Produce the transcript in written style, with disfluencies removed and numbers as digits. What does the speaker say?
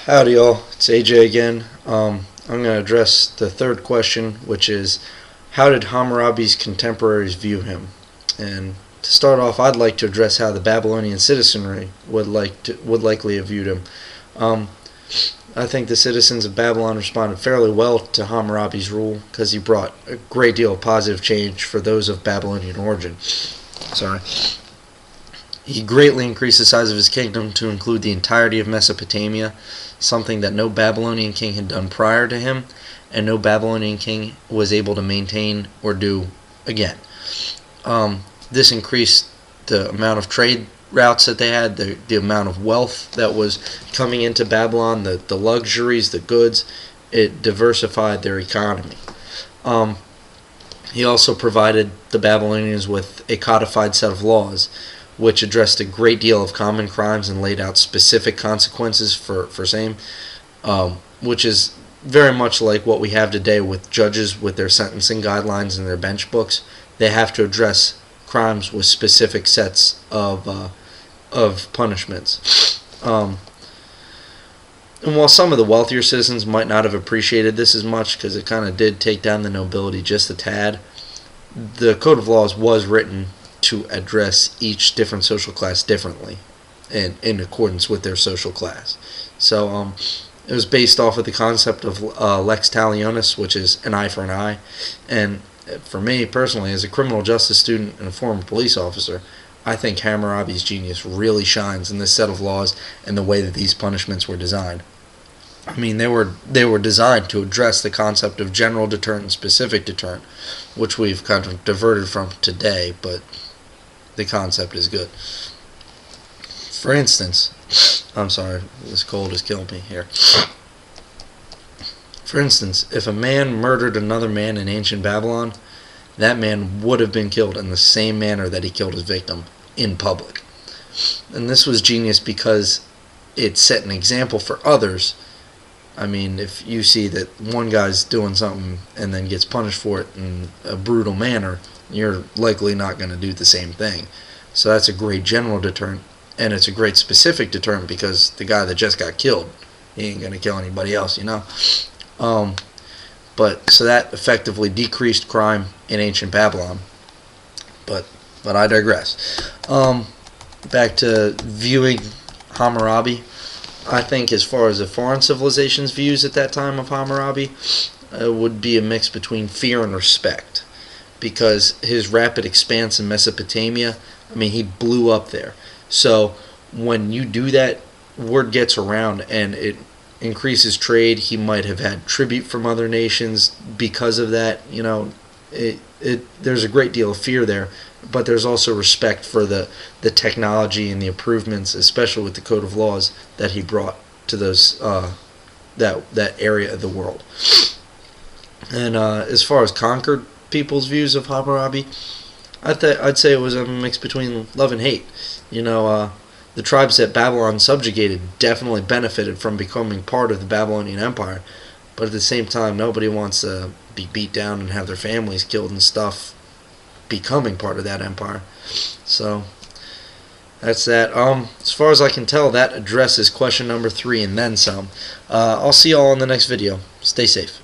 Howdy y'all, it's AJ again. I'm going to address the third question, which is how did Hammurabi's contemporaries view him? And to start off, I'd like to address how the Babylonian citizenry would likely have viewed him. I think the citizens of Babylon responded fairly well to Hammurabi's rule because he brought a great deal of positive change for those of Babylonian origin. He greatly increased the size of his kingdom to include the entirety of Mesopotamia, something that no Babylonian king had done prior to him, and no Babylonian king was able to maintain or do again. This increased the amount of trade routes that they had, the amount of wealth that was coming into Babylon, the luxuries, the goods. It diversified their economy. He also provided the Babylonians with a codified set of laws, which addressed a great deal of common crimes and laid out specific consequences for same, which is very much like what we have today with judges with their sentencing guidelines and their bench books. They have to address crimes with specific sets of punishments. And while some of the wealthier citizens might not have appreciated this as much because it kind of did take down the nobility just a tad, the Code of Laws was written to address each different social class differently and in accordance with their social class. So it was based off of the concept of lex talionis, which is an eye for an eye. And for me personally, as a criminal justice student and a former police officer, I think Hammurabi's genius really shines in this set of laws and the way that these punishments were designed. I mean, they were designed to address the concept of general deterrent and specific deterrent, which we've kind of diverted from today, but the concept is good. For instance, I'm sorry, this cold is killing me here. For instance, if a man murdered another man in ancient Babylon, that man would have been killed in the same manner that he killed his victim, in public. And this was genius because it set an example for others. I mean, if you see that one guy's doing something and then gets punished for it in a brutal manner, you're likely not going to do the same thing. So that's a great general deterrent, and it's a great specific deterrent because the guy that just got killed, he ain't going to kill anybody else, you know. But so that effectively decreased crime in ancient Babylon. But I digress. Back to viewing Hammurabi. I think as far as the foreign civilization's views at that time of Hammurabi, would be a mix between fear and respect, because his rapid expanse in Mesopotamia, I mean, he blew up there. So when you do that, word gets around and it increases trade. He might have had tribute from other nations because of that. You know, there's a great deal of fear there, but there's also respect for the technology and the improvements, especially with the Code of Laws that he brought to those that area of the world. And as far as conquered people's views of Hammurabi, I'd say it was a mix between love and hate. You know, the tribes that Babylon subjugated definitely benefited from becoming part of the Babylonian Empire, but at the same time, nobody wants to be beat down and have their families killed and stuff becoming part of that empire. So that's that. As far as I can tell, that addresses question number 3 and then some. I'll see y'all in the next video. Stay safe.